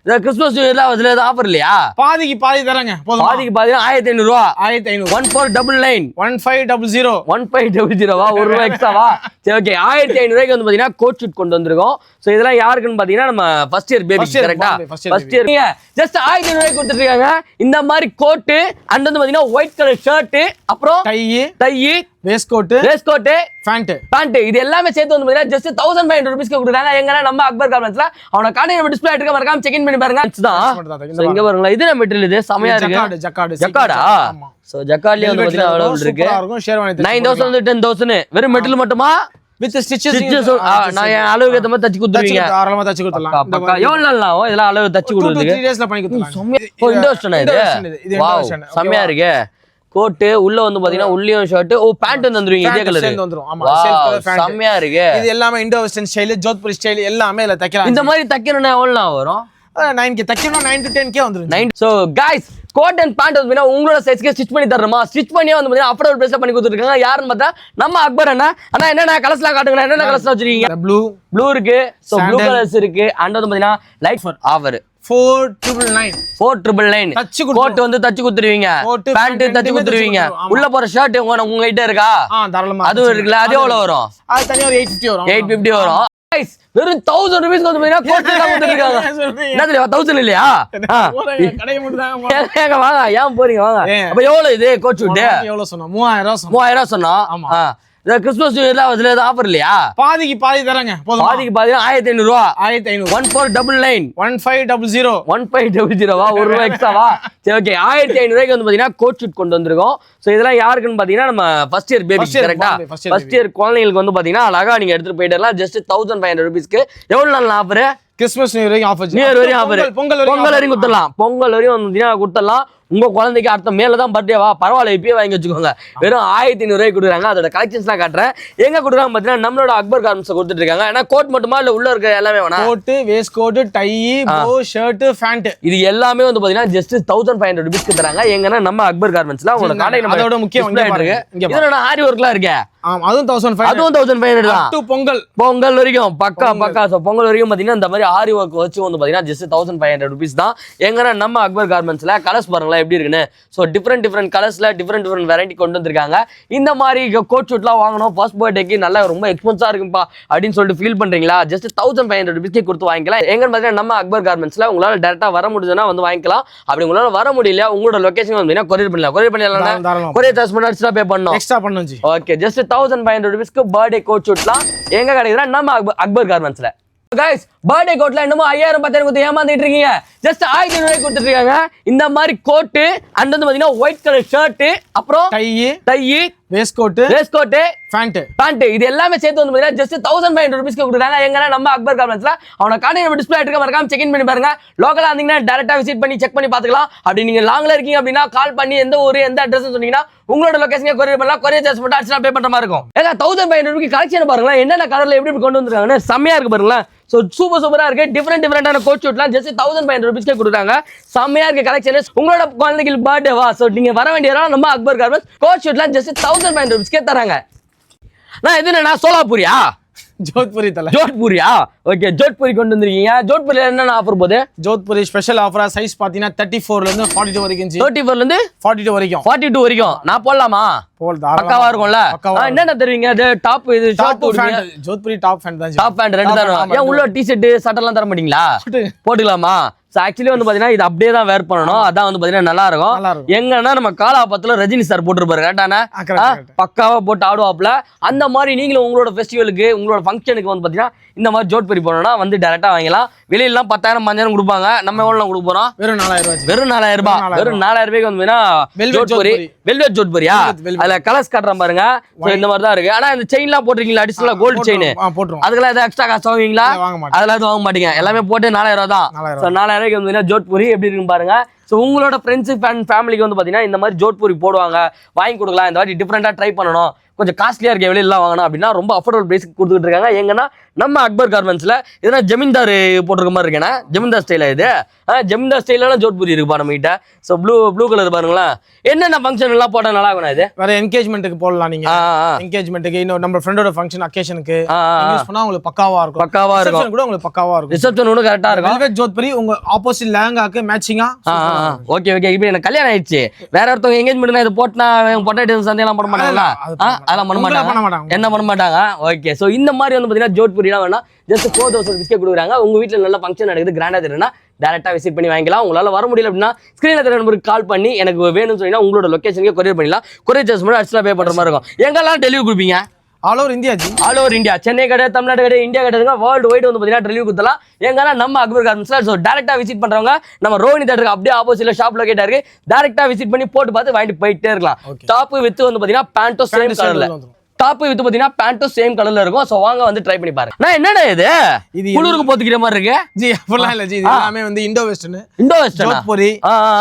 இந்த Christmas new இயர்ல அதுல ஆஃபர் இல்லையா? பாதிக்கு பாதி தரங்க. பாதிக்கு பாதி 1500 ரூபா. 1500. 1499 1500. 1500 வா? ஒரு ரூபா எக்ஸ்ட்ராவா? சரி ஓகே. 1500 ரூபாய்க்கு வந்து பாத்தீங்கன்னா கோட் ஷூட் கொண்டு வந்திருக்கோம். சோ இதெல்லாம் யாருக்குன்னு பாத்தீங்கன்னா நம்ம ஃபர்ஸ்ட் இயர் பேபி கரெக்ட்டா? ஃபர்ஸ்ட் இயர் ஜஸ்ட் 1500 ரூபாய்க்கு கொடுத்துட்டு இருக்காங்க. இந்த மாதிரி கோட் அண்ட் வந்து பாத்தீங்கன்னா ஒயிட் கலர் ஷர்ட், அப்புறம் டை, வேஸ்ட் கோட், பேண்ட் இது எல்லாமே சேர்த்து வந்து பாத்தீங்கன்னா ஜஸ்ட் 1500 ரூபீஸ்க்கு கொடுக்குறாங்க. எங்கன்னா நம்ம அக்பர் கார்மெண்ட்ஸ்ல அவன கார்டு நம்ம டிஸ்ப்ளே எடுக்க மறக்காம செக் இன் பண்ணி பாருங்க. தான் இங்க பாருங்க. இது நம்ம மெட்டீரியல் இது செமையா இருக்கு. ஜக்கார்டா? சோ ஜக்கார்ட்லயே வந்து பாத்தீங்கன்னா அவைலபிள் இருக்கு. 9000 வந்து 10000 வெறும் மெட்டீரியல் மட்டுமா? With stitches. நான் என் அளவுக்கு ஏத்த மாதிரி தச்சு கொடுத்துருவீங்க. தாராளமா தச்சு கொடுத்தலாம். பக்கா எவ்வளவு நாள் ஆகும் இதெல்லாம் அளவு தச்சு கொடுக்கிறதுக்கு? 2 daysல பண்ணி கொடுத்தலாம். இந்த வெர்ஷன் இது. வாவ் செமையா இருக்கு. கோட் உள்ள வந்து பாத்தீங்கன்னா உள்ளியும் ஷர்ட், பேண்ட் வந்து வந்துருவீங்க இதே கலர் சேர்ந்து வந்துரும். ஆமா சேம் கலர் பேண்ட். செமையா இருக்கு. இது எல்லாமே Indo western style, Jodhpuri style எல்லாமே இல்ல தைக்கலாம். இந்த மாதிரி தைக்கணும்னா எவ்வளவு நாள் வரும்? 9k தைக்கணும்னா 9 to 10k வந்துரும். So guys coat and pant வந்து உங்களோட சைஸ்க்கு ஸ்டிச் பண்ணி தரணுமா? ஸ்டிச் பண்ணியே வந்து பாத்தீங்கன்னா அஃபோர்டபிள் பிரைஸ்ல பண்ணி கொடுத்துருக்காங்க. யாருன்னு பார்த்தா நம்ம அக்பர் அண்ணா. அண்ணா என்னென்ன கலர்ஸ்லாம் காட்டுங்க. என்னென்ன கலர்ஸ் வச்சிருக்கீங்க? ப்ளூ இருக்கு. சோ ப்ளூ கலர்ஸ் இருக்கு. அண்ட் வந்து பாத்தீங்கன்னா லைட் ஆஃபர் 4999 கோட் வந்து தச்சு கொடுத்துருவீங்க. பேண்ட் தச்சு கொடுத்துருவீங்க. உள்ள போற ஷர்ட் உங்க கிட்ட இருக்கா? தாராளமா அதுவும் இருக்குல்ல. அது எவ்வளவு வரும்? அது தனியா ஒரு 850 வரும். 850 வரும். வெறும் 1000 ரூபீஸ்க்கு வந்து பாத்தீங்கன்னா கோட் எல்லாம் கொடுத்துருக்காங்க. என்ன தெரியுமா? 1000 இல்லையா? கடையை மட்டும் தான் வாங்க. ஏன் போறீங்க? வாங்க. அப்ப எவ்வளவு இது கோட் ஷூட்? எவ்வளவு சொன்னா? 3000 3000 சொன்னோம். இந்த கிறிஸ்மஸ் நியூ இயர்ல அதுல ஆஃபர் இல்லையா? பாதிக்கு பாதி தரங்க. பாதிக்கு பாதி 1500 ரூபா. 1500. 1499 1500. 1500 வா? ஒரு ரூபா எக்ஸ்ட்ராவா? சரி ஓகே. 1500 ரூபாய்க்கு வந்து பாத்தீங்கன்னா கோட் ஷூட் கொண்டு வந்திருக்கோம். சோ இதெல்லாம் யாருக்குன்னு பாத்தீங்கன்னா நம்ம ஃபர்ஸ்ட் இயர் பேபி கரெக்ட்டா? ஃபர்ஸ்ட் இயர் குழந்தைகளுக்கு வந்து பாத்தீங்கன்னா அழகா நீங்க எடுத்துட்டு போயிடலாம். ஜஸ்ட் 1500 ரூபீஸ்க்கு. எவ்வளவு நாள் offer? Christmas new year offer. New year வரையும் ஆஃபர். பொங்கல் வரையும் கொடுத்துடலாம். பொங்கல் வரையும் வந்து கொடுத்துடலாம். உங்க குழந்தைக்கு அடுத்த மேல தான் பர்த்டேவா? பரவாயில்ல, இப்பயே வாங்கி வச்சுக்கோங்க. வெறும் 1500 ரூபாய்க்கு கொடுக்குறாங்க. அதோட கலெக்ஷன்ஸ்லாம் காட்டுறேன். எங்க கொடுக்குறாங்க பாத்தீங்கன்னா நம்மளோட அக்பர் கார்மெண்ட்ஸ் கொடுத்துட்டு இருக்காங்க. ஏன்னா கோட் மட்டுமா இல்ல உள்ள இருக்க எல்லாமே வேணா? கோட், வேஸ்ட் கோட், டை, போ, ஷர்ட், பேண்ட் இது எல்லாமே வந்து பாத்தீங்கன்னா ஜஸ்ட் 1500 ரூபீஸ்க்கு தராங்க. எங்கன்னா நம்ம அக்பர் கார்மெண்ட்ஸ்ல உங்களோட கடை நம்ம அதோட முக்கியம் இருக்கு. இதோட ஆரி ஒர்க்லாம் இருக்கு. அதுவும் 1500. அதுவும் 1500 தான். பொங்கல் வரைக்கும் பக்கா. சோ பொங்கல் வரைக்கும் பாத்தீங்கன்னா இந்த மாதிரி ஆரி ஒர்க் வச்சு வந்து பாத்தீங்கன்னா ஜஸ்ட் 1500 ரூபீஸ் தான். எங்கன்னா நம்ம அக்பர் கார்மெண்ட்ஸ்ல கலர்ஸ் பாருங்களா எப்படி இருக்குன்னு. சோ டிஃபரெண்ட் கலர்ஸ்ல டிஃபரெண்ட் வெரைட்டி கொண்டு வந்திருக்காங்க. இந்த மாதிரி கோட் ஷூட்லாம் வாங்கணும் ஃபர்ஸ்ட் பர்த்டேக்கு நல்லா ரொம்ப எக்ஸ்பென்சிவா இருக்குப்பா அப்படின்னு சொல்லிட்டு ஃபீல் பண்றீங்களா? ஜஸ்ட் 1500 ரூபீஸ்க்கே கொடுத்து வாங்கிக்கலாம். எங்கன்னு பாத்தீங்கன்னா நம்ம அக்பர் கார்மெண்ட்ஸ்ல உங்களால டைரக்டா வர முடியுதுன்னா வந்து வாங்கிக்கலாம். அப்படி உங்களால வர முடியல உங்களோட லொகேஷன் வந்து கொரியர் பண்ணலாம். கொரியர் சார்ஜ் பண்ணி எக்ஸ்ட்ரா பே பண்ணணும். எக்ஸ்ட்ரா பண்ணனும். ஓகே. ஜஸ்ட் 1500 ரூபீஸ்க்கு பர்த்டே கோட் ஷூட்லாம் எங்க கிடைக்குதுன்னா நம்ம அக்பர் கார்மெண்ட்ஸ்ல. गाइस பர்த்டே கோட்ல என்னமோ 5000 10000 கொடுத்து ஏமாத்திட்டு இருக்கீங்க. ஜஸ்ட் 1500 ரூபாய்க்கு கொடுத்துட்டு இருக்காங்க. இந்த மாதிரி கோட் அண்ட் வந்து பாத்தீங்கன்னா ஒயிட் கலர் ஷர்ட், அப்புறம் டை, வேஸ்ட் கோட், பேண்ட் இது எல்லாமே சேர்த்து வந்து பாத்தீங்கன்னா ஜஸ்ட் 1500 ரூபீஸ்க்கு கொடுக்குறாங்க. எங்கன்னா நம்ம அக்பர் கார்மெண்ட்ஸ்ல அவன கார்டு நம்ம டிஸ்ப்ளே எடுக்க மறக்காம செக் இன் பண்ணி பாருங்க. லோக்கலா இருந்தீங்கன்னா டைரக்டா விசிட் பண்ணி செக் பண்ணி பாத்துக்கலாம். அப்படி நீங்க லாங்ல இருக்கீங்க அப்படின்னா கால் பண்ணி எந்த ஊரு எந்த அட்ரஸ் சொன்னீங்கன்னா உங்களோட லொகேஷனுக்கு கொரியர் பண்ணலாம். கொரியர் சார்ஜ் மட்டும் அடிஷனலா பே பண்ற மாதிரி இருக்கும். ஏங்க 1500 ரூபாய்க்கு கலெக்ஷன் பாருங்களேன். என்னென்ன கலர்ல எப்படி கொண்டு வந்திருக்காங்கன்னு செமையா இருக்கு பாருங்களேன். சோ சூப்பரா இருக்கு. டிஃபரெண்டான கோட் ஷூட்லாம் ஜஸ்ட் 1500 ரூபீஸ்க்கே கொடுக்குறாங்க. செமையா இருக்கு கலெக்ஷன். உங்களோட குழந்தைக்கு பர்த்டேவா? சோ நீங்க வர வேண்டிய இடம் நம்ம அக்பர் கார்மெண்ட்ஸ். கோட் ஷூட்லாம் ஜஸ்ட் 1500 ரூபீஸ்க்கே தராங்க. நான் எது என்ன சோலாபூரியா? ஜோத்பூரியா? ஓகே. ஜோத்பூரி கொண்டு வந்திருக்கீங்க. ஜோத்பூரில என்னென்ன ஆஃபர் போகுது? ஜோத்பூரி ஸ்பெஷல் ஆஃபரா சைஸ் பாத்தீங்கன்னா 34 ல இருந்து 42 வரைக்கும். 34 ல இருந்து 42 வரைக்கும். நான் போடலாமா? பக்காவா இருக்கும்ல. என்னென்ன தருவீங்க? அது டாப், இது ஷார்ட் போடுவீங்க. ஜோத்பூரி டாப் பேண்ட் தான். டாப் பேண்ட் ரெண்டு தான். ஏன் உள்ள டி-ஷர்ட் சட்டெல்லாம் தர மாட்டீங்களா? போட்டுக்கலாமா? ஆக்சுவலி வந்து பாத்தீங்கன்னா இது அப்படியே தான் வேர் பண்ணணும். அதான் வந்து பாத்தீங்கன்னா நல்லா இருக்கும். எங்கன்னா நம்ம காலாபத்துல ரஜினி சார் போட்டுருப்பாரு கரெக்டான பக்காவா போட்டு ஆடுவாப்ல. அந்த மாதிரி நீங்களும் உங்களோட ஃபெஸ்டிவலுக்கு உங்களோட ஃபங்க்ஷனுக்கு வந்து பாத்தீங்கன்னா இந்த மாதிரி ஜோத்பூரி போனோம்னா வந்து டைரக்டா வாங்கலாம். வெளியிலாம் 10,000 5000 கொடுப்பாங்க. நம்ம எவ்வளவு கொடுக்க போறோம்? வெறும் 4000 ரூபாய். வெறும் 4000 ரூபாய்க்கு வந்து ஜோத்பூரி வெல்வெட் ஜோத்பூரியா? அதுல கலர்ஸ் காட்டுறேன் பாருங்க. இந்த மாதிரி தான் இருக்கு. ஆனா இந்த செயின்லாம் போட்டுருக்கீங்களா? அடிஷனலா கோல்டு செயின் அதுக்கெல்லாம் ஏதாவது எக்ஸ்ட்ரா காசு வாங்குவீங்களா? அதெல்லாம் எதுவும் வாங்க மாட்டீங்க. எல்லாமே போட்டு 4000 ரூபாய் தான். 4000 ரூபாய்க்கு வந்து ஜோத்பூரி எப்படி இருக்குன்னு பாருங்க. ஸோ உங்களோட ஃப்ரெண்ட்ஸ் அண்ட் ஃபேமிலிக்கு வந்து பார்த்தீங்கன்னா இந்த மாதிரி ஜோத்பூரி போடுவாங்க, வாங்கி கொடுக்கலாம். இந்த மாதிரி டிஃப்ரெண்ட்டாக ட்ரை பண்ணணும், கொஞ்சம் காஸ்ட்லியாக இருக்க வெளியெல்லாம் வாங்கணும் அப்படின்னா ரொம்ப அஃபோர்டபுள் ப்ரைஸ்க்கு கொடுத்துட்டு இருக்காங்க. எங்கன்னா நம்ம அக்பர் கார்மெண்ட்ஸில் இதனா ஜமீன்தார் போட்டிருக்க மாதிரி இருக்கேன்னா ஜமீன்தார் ஸ்டைலா இது. ஜமீன்தார் ஸ்டைலாம் ஜோத்பூரி இருக்குப்பா நம்ம கிட்ட. ஸோ ப்ளூ கலர் பாருங்களேன். என்னென்ன ஃபங்க்ஷன் எல்லாம் போட்டால் நல்லா இருக்கணும் இது? வேற என்கேஜ்மெண்ட்டுக்கு போடலாம் நீங்க. என்கேஜ்மெண்ட்டுக்கு இன்னும் நம்ம ஃப்ரெண்டோட ஃபங்க்ஷன் அக்கேஷனுக்கு யூஸ் பண்ணா உங்களுக்கு பக்காவா இருக்கும். கூட உங்களுக்கு பக்காவா இருக்கும். ரிசப்ஷன் கூட கரெக்டா இருக்கும். வெல்வெட் ஜோத்பூரி உங்க ஆப்போசிட் லெஹங்காக்கு மேட்சிங்கா. ஓகே இப்போ எனக்கு கல்யாணம் ஆயிடுச்சு, வேற ஒருத்தவங்க என்கேஜ்மெண்ட் இது போட்டா பொட்டாட்டி சந்தையெல்லாம் பண்ண மாட்டாங்களா? அதெல்லாம் பண்ண மாட்டாங்க. என்ன பண்ண மாட்டாங்க. ஓகே, ஸோ இந்த மாதிரி வந்து பார்த்தீங்கன்னா ஜோத்பூரிலாம் வேணா ஜஸ்ட் 4000 பிஸ்கெட் கொடுக்குறாங்க. உங்க வீட்டில் நல்ல ஃபங்க்ஷன் நடக்குது, கிராண்டா தெரியும்னா டேரக்டா விசிட் பண்ணி வாங்கிக்கலாம். உங்களால வர முடியல அப்படின்னா ஸ்கிரீன்ல தெரிய நம்பருக்கு கால் பண்ணி எனக்கு வேணும்னு சொன்னீங்கன்னா உங்களோட லொகேஷனுக்கு கொரியர் பண்ணிடலாம். கொரியர் சார்ஜ் மட்டும் அடிஷனலா பே பண்ற மாதிரி இருக்கும். எங்கெல்லாம் டெலிவரி கொடுப்பீங்க? All over India G. All over India. Chennai கடை, தமிழ்நாடு கடை, இந்தியா கடை, வேர்ல்டு வைடு வந்து பார்த்தீங்கன்னா டெலிவரி கொடுத்தலாம். எங்கன்னா நம்ம அக்பர் கார்மெண்ட்ஸ்ல. ஸோ டேரக்டா விசிட் பண்றவங்க நம்ம ரோஹினி தேட்டருக்கு அப்படியே ஆப்போசிட்ல ஷாப் லொகேட்டா இருக்கு. டேரக்டா விசிட் பண்ணி போட்டு பார்த்து வாங்கிட்டு போயிட்டே இருக்கலாம். டாப் வித் வந்து பார்த்தீங்கன்னா பேண்டோ சேம் கலர்ல. டாப் வித் பாத்தீங்கன்னா பேண்டும் சேம் கலர்ல இருக்கும். சோ வாங்க வந்து ட்ரை பண்ணி பாருங்க. நான் என்னடா இது குளிருக்கு போத்துக்கிற மாதிரி இருக்கு ஜி? அப்படிலாம் இல்ல ஜி, இது எல்லாமே வந்து இண்டோ வெஸ்டர்ன். ஜோத்பூரி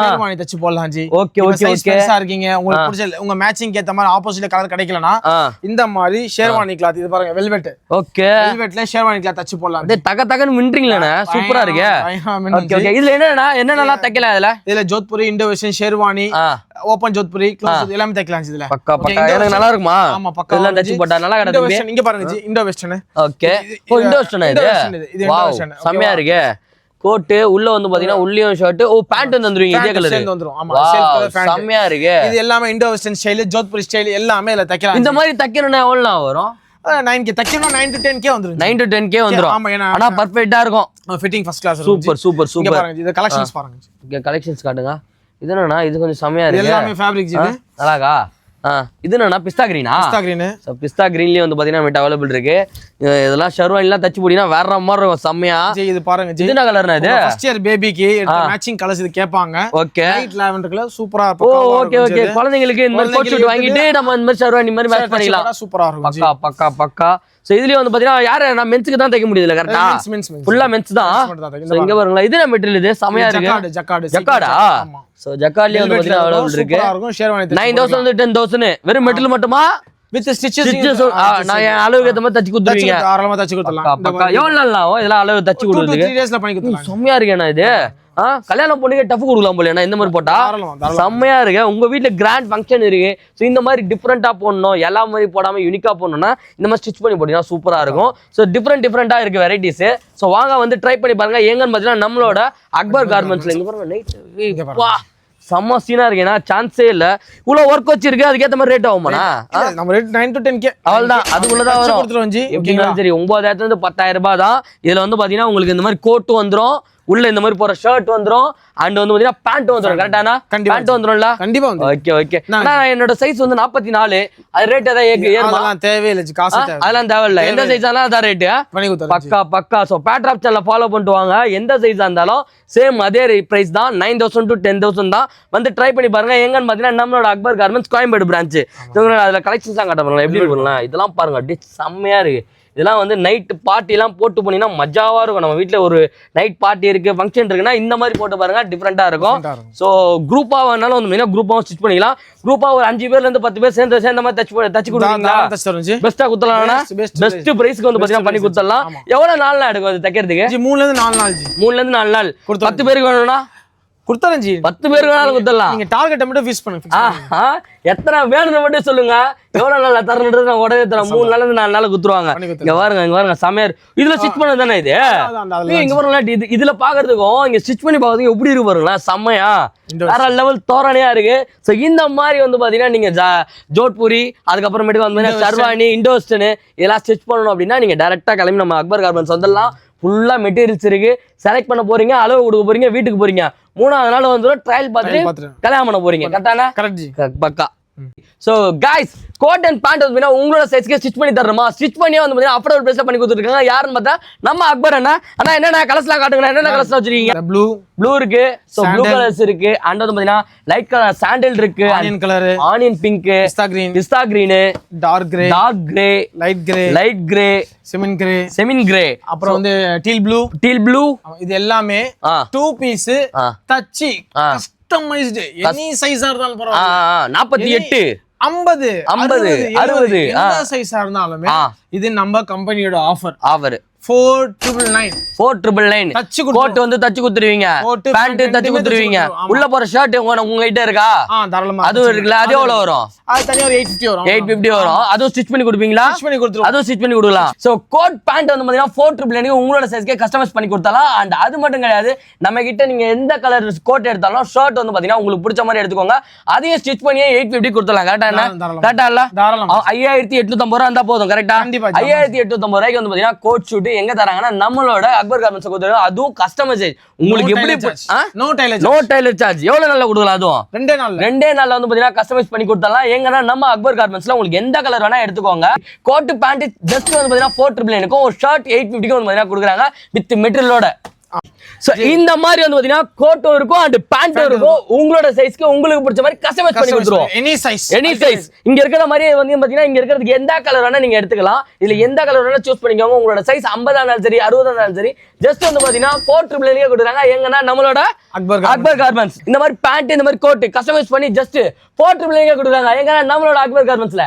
ஷேர்வானி தச்சு போடலாம் ஜி. Okay okay okay. பெருசா இருக்கீங்க, உங்களுக்கு பிடிச்ச உங்க மேட்சிங் ஏத்த மாதிரி ஆப்போசிட்ல கலர் கிடைக்கலனா இந்த மாதிரி ஷேர்வானி கிளாத் இது பாருங்க, வெல்வெட். ஓகே, வெல்வெட்ல ஷேர்வானி கிளாத் தச்சு போடலாம். இது தக தகன்னு மின்றீங்களே, சூப்பரா இருக்கு. Okay okay. இதுல என்னென்னலாம் தைக்கலாம்? இதுல Jodhpuri, Indo western, sherwani, open Jodhpuri, close எல்லாமே தைக்கலாம் இதுல. பக்கா பக்கா. எனக்கு நல்லா இருக்குமா? ஆமா பக்கா. எல்லாம் தச்சு போட்டா நல்லா கிடக்கு. இங்க பாருங்க ஜி, இண்டோ வெஸ்டர்ன். ஓகே, ஓ இண்டோ வெஸ்டர்ன் இது. வாவ், செமையா இருக்கு. கோட் உள்ள வந்து பாத்தீங்கன்னா உள்ளியும் ஷர்ட், ஓ பேண்ட் வந்துருவீங்க இதே கலர் சேர்ந்து வந்துரும். ஆமா, செல்ஃப் கலர் பேண்ட். செமையா இருக்கு. இது எல்லாமே Indo western style, Jodhpuri style எல்லாமே இதுல தைக்கலாம். இந்த மாதிரி தைக்கணும்னா எவ்வளவு வரும்? 9K தைக்கணும்னா 9 to 10K வந்துரும். 9 to 10K வந்துரும். ஆனா பெர்ஃபெக்ட்டா இருக்கும். Fitting first class. Super super super. இங்க பாருங்க, இது கலெக்ஷன்ஸ் பாருங்க. இங்க கலெக்ஷன்ஸ் காட்டுங்க. இது என்னன்னா இது கொஞ்சம் செமையா இருக்கு. எல்லாமே ஃபேப்ரிக் ஜி. நல்லாக்கா? இது என்னன்னா பிஸ்தா கிரீனா? பிஸ்தா கிரீன். சோ பிஸ்தா கிரீன்லயே வந்து பாத்தீங்கன்னா நம்மட்ட அவைலபிள் இருக்கு. இதெல்லாம் ஷர்வானிலாம் தச்சு போடினா வேற மாதிரி இருக்கும், செமையா. ஜி இது பாருங்க ஜி, இது என்ன கலர்னா இது? ஃபர்ஸ்ட் இயர் பேபிக்கு மேட்சிங் கலர்ஸ் இது கேட்பாங்க. ஓகே, லைட் லாவெண்டர் கலர் சூப்பரா இருக்கும். ஓ ஓகே ஓகே. குழந்தைகளுக்கு இந்த மாதிரி கோட் ஷூட் வாங்கிட்டு நம்ம இந்த மாதிரி ஷர்வானி மாதிரி மேட்ச் பண்ணிக்கலாம். சூப்பரா இருக்கும். பக்கா பக்கா பக்கா. சோ இதுலயே வந்து பாத்தீங்கன்னா யாரு நான் மென்ஸ்க்கு தான் தைக்க முடியல, கரெக்ட்டா? ஃபுல்லா மென்ஸ் தான். சோ இங்க பாருங்க, இது என்ன மெட்டீரியல்? இது செமையா இருக்கு. ஜக்கார்டா. சோ ஜக்கார்ட்லயே வந்து பாத்தீங்கன்னா அவைலபிள் இருக்கு. 9000 வந்து 10000 வெறும் மெட்டீரியல் மட்டுமா? With stitches. நான் என் அளவுக்கு ஏத்த மாதிரி தச்சு கொடுத்துருவீங்க. தாராளமா தச்சு கொடுத்துடலாம். பக்கா. எவ்வளவு நாள் ஆகும் இதெல்லாம் அளவு தச்சு கொடுத்துருக்கு? 2-3 டேஸ்ல பண்ணி கொடுத்துடலாம். செமையா இருக்கேனா இது? கல்யாணம் பொண்ணுக்கு டஃப் கொடுக்கலாம் போல இந்த மாதிரி போட்டா. செம்மையா இருக்கு. உங்க வீட்டுல கிராண்ட் ஃபங்க்ஷன் இருக்கு, ஸோ இந்த மாதிரி டிஃப்ரெண்டா போடணும், எல்லா மாதிரி போடாம யூனிக்கா போடணும்னா இந்த மாதிரி ஸ்டிச் பண்ணி போட்டீங்கன்னா சூப்பரா இருக்கும். ஸோ டிஃப்ரெண்டா இருக்கு வெரைட்டிஸ். ஸோ வாங்க வந்து ட்ரை பண்ணி பாருங்க. எங்கன்னு பாத்தீங்கன்னா நம்மளோட அக்பர் கார்மெண்ட்ஸ்ல. இங்க பாருங்க, நைட் செம்ம சீனா இருக்கு. ஏன்னா சான்ஸே இல்ல. இவ்வளவு ஒர்க் வச்சிருக்கு, அதுக்கேற்ற மாதிரி ரேட் ஆகுமாண்ணா? நம்ம ரேட் 9 to 10K அவ்வளவுதான். அதுக்குள்ளதான் வரும். எப்படின்னாலும் சரி 9000 இருந்து 10000 ரூபாய் தான். இதுல வந்து பாத்தீங்கன்னா உங்களுக்கு இந்த மாதிரி கோட் வந்துரும், உள்ள இந்த மாதிரி போற ஷர்ட் வந்துரும், அண்ட் வந்து பாத்தீங்கன்னா பேண்ட் வந்துரும். கரெக்டானா? பேண்ட் வந்துரும்ல? கண்டிப்பா வந்துரும். Okay okay. நான் என்னோட சைஸ் வந்து 44. அது ரேட் ஏதாவது ஏறுமா? தேவையில்லை ஜி, காசு தேவை. அதெல்லாம் தேவையில்லை. எந்த சைஸ் ஆனாலும் அதான் ரேட். பக்கா பக்கா. சோ பேட்ராப் சேனலை ஃபாலோ பண்ணிட்டு வாங்க. எந்த சைஸா இருந்தாலும் சேம் அதே பிரைஸ் தான். 9000 to 10000 தான். வந்து ட்ரை பண்ணி பாருங்க. எங்கன்னு பாத்தீங்கன்னா நம்மளோட அக்பர் கார்மெண்ட்ஸ் கோயம்பேடு பிரான்ச். அதுல கலெக்ஷன்ஸ் தான் காட்ட பாருங்க, எப்படி இருக்கு இதெல்லாம் பாருங்க. அப்படியே செம்மையா இருக்கு. இதெல்லாம் வந்து நைட் பார்ட்டி எல்லாம் போட்டு போனீங்கன்னா மஜாவா இருக்கும். நம்ம வீட்டுல ஒரு நைட் பார்ட்டி இருக்கு, ஃபங்க்ஷன் இருக்குன்னா இந்த மாதிரி போட்டு பாருங்க, டிஃப்ரெண்டா இருக்கும். ஸோ குரூப்பா வேணாலும் வந்து குரூப்பாவும் ஸ்டிச் பண்ணிக்கலாம். குரூப்பா ஒரு 5 பேர்ல இருந்து 10 பேர் சேர்ந்த மாதிரி தச்சு கொடுத்தீங்களா? பெஸ்டா குத்தலாம். பெஸ்ட் பிரைஸ்க்கு வந்து பாத்தீங்கன்னா பண்ணி கொடுத்துடலாம். எவ்வளவு நாள் எடுக்கும் அது தைக்கிறதுக்கு? 3 ல இருந்து 4 நாள். 3 ல இருந்து 4 நாள். 10 பேருக்கு வேணும்னா குடுத்தறேன் ஜி. 10 பேருக்கு வேணாலும் குத்தலாம். நீங்க டார்கெட் மட்டும் ஃபிக்ஸ் பண்ணுங்க. எத்தனை வேணும்னு மட்டும் சொல்லுங்க. எவ்வளவு நாள் தரணுன்றது நான் உடனே தரேன். 3 நாள்ல இருந்து 4 நாள் குத்துருவாங்க. இங்க பாருங்க சமையர். இதுல ஸ்டிச் பண்ணது தானே இது? இங்க பாருங்க, இதுல பாக்குறதுக்கும் இங்க ஸ்டிச் பண்ணி பாக்குறதுக்கு எப்படி இருக்கு பாருங்களா, செம்மையா வேற லெவல் தோரணையா இருக்கு. சோ இந்த மாதிரி வந்து பாத்தீங்கன்னா நீங்க ஜோத்பூரி, அதுக்கப்புறமேட்டுக்கு வந்து ஷர்வானி, இண்டோ வெஸ்டர்ன் இதெல்லாம் ஸ்டிச் பண்ணணும் அப்படின்னா நீங்க டைரக்டா கிளம்பி நம்ம அக்பர் கார்மெண்ட்ஸ் வந்துடலாம். ஃபுல்லா மெட்டீரியல்ஸ் இருக்கு. செலக்ட் பண்ண போறீங்க, அளவு கொடுக்க போறீங்க, வீட்டுக்கு போறீங்க. 3ஆவது நாள் வந்து ட்ரையல் பார்த்துட்டு கல்யாணம் பண்ண போறீங்க. கரெக்டானா? கரெக்ட் ஜி, பக்கா. So guys, coat and pant வந்து உங்களோட சைஸ்க்கு ஸ்டிச் பண்ணி தரணுமா? ஸ்டிச் பண்ணியே வந்து பாத்தீங்கன்னா அஃபோர்டபுள் பிரைஸ்ல பண்ணி கொடுத்துருக்காங்க. யாருன்னு பார்த்தா நம்ம அக்பர் அண்ணா. அண்ணா என்னென்ன கலர்ஸ்லாம் காட்டுங்க, என்னென்ன கலர்ஸ்லாம் வச்சிருக்கீங்க? ப்ளூ இருக்கு. சோ ப்ளூ கலர்ஸ் இருக்கு. அண்ட் வந்து பாத்தீங்கன்னா லைட் கலர் சாண்டல் இருக்கு, onion colour, onion pink, pista green, dark grey, light grey, cement grey, அப்புறம் வந்து டீல் ப்ளூ. இது எல்லாமே 2 பீஸ் தச்சி கஸ்டமைஸ்டு எனி சைஸா இருந்தாலும் பரவாயில்ல 48 50 50 60 எந்த சைஸா இருந்தாலுமே இது நம்ம கம்பெனியோட ஆஃபர் 4999 4999 தச்சு கோட் வந்து தச்சு குடுத்துருவீங்க பேண்ட் தச்சு குடுத்துருவீங்க உள்ள போற ஷர்ட் உங்ககிட்ட இருக்கா தாராளமா அதுவும் இருக்குல்ல அது எவ்வளவு வரும் அது தனியா ஒரு 850 வரும் 850 வரும் அதுவும் ஸ்டிச் பண்ணி கொடுப்பீங்களா ஸ்டிச் பண்ணி கொடுத்துருவோம் அதுவும் ஸ்டிச் பண்ணி கொடுக்கலாம் சோ கோட் பேண்ட் வந்து பாத்தீங்கன்னா 4999 உங்களோட சைஸ்க்கே கஸ்டமைஸ் பண்ணி கொடுத்தலாம் அண்ட் அது மட்டும் கிடையாது நம்ம கிட்ட நீங்க எந்த கலர் கோட் எடுத்தாலும் ஷர்ட் வந்து பாத்தீங்கன்னா உங்களுக்கு பிடிச்ச மாதிரி எடுத்துக்கோங்க அதையும் ஸ்டிச் பண்ணி 850 கொடுத்தலாம் கரெக்டா என்ன கரெக்டா இல்ல தாராளமா 5850 ரூபாய் இருந்தா போதும் கரெக்டா 5850 ரூபாய்க்கு வந்து பாத்தீங்கன்னா கோட் ஷூட் எங்க தராங்கன்னா நம்மளோட அக்பர் கார்மெண்ட்ஸ் கொடுத்துருவோம் அதுவும் கஸ்டமைசேஜ் உங்களுக்கு எப்படி நோ டைலர் சார்ஜ் எவ்வளவு நாள்ல கொடுக்கலாம் அதுவும் ரெண்டே நாள்ல வந்து பாத்தீங்கன்னா கஸ்டமைஸ் பண்ணி கொடுத்தலாம் எங்கன்னா நம்ம அக்பர் கார்மெண்ட்ஸ்ல உங்களுக்கு எந்த கலர் வேணா எடுத்துக்கோங்க கோட் பேண்ட் ஜஸ்ட் வந்து பாத்தீங்கன்னா 4999 ஒரு ஷர்ட் 850 வந்து பாத்தீங்கன்னா கொடுக்குறாங்க வித் மெட்டீரியலோட சோ இந்த மாதிரி வந்து பாத்தீங்கன்னா கோட்டும் இருக்கும் அண்ட் பேண்ட்டும் இருக்கும் உங்களோட சைஸ்க்கு உங்களுக்கு பிடிச்ச மாதிரி கஸ்டமைஸ் பண்ணி கொடுத்துருவோம் எனி சைஸ் இங்க இருக்கிற மாதிரி வந்து பாத்தீங்கன்னா இங்க இருக்கிறதுக்கு எந்த கலர் வேணா நீங்க எடுத்துக்கலாம் இதுல எந்த கலர் வேணா சூஸ் பண்ணிக்கோங்க உங்களோட சைஸ் 50 ஆனாலும் சரி 60 ஆனாலும் சரி ஜஸ்ட் வந்து பாத்தீங்கன்னா 4999 கொடுக்குறாங்க எங்கன்னா நம்மளோட அக்பர் கார்மெண்ட்ஸ் இந்த மாதிரி பேண்ட் இந்த மாதிரி கோட் கஸ்டமைஸ் பண்ணி ஜஸ்ட் 4999 கொடுக்குறாங்க எங்கன்னா நம்மளோட அக்பர் கார்மெண்ட்ஸ்ல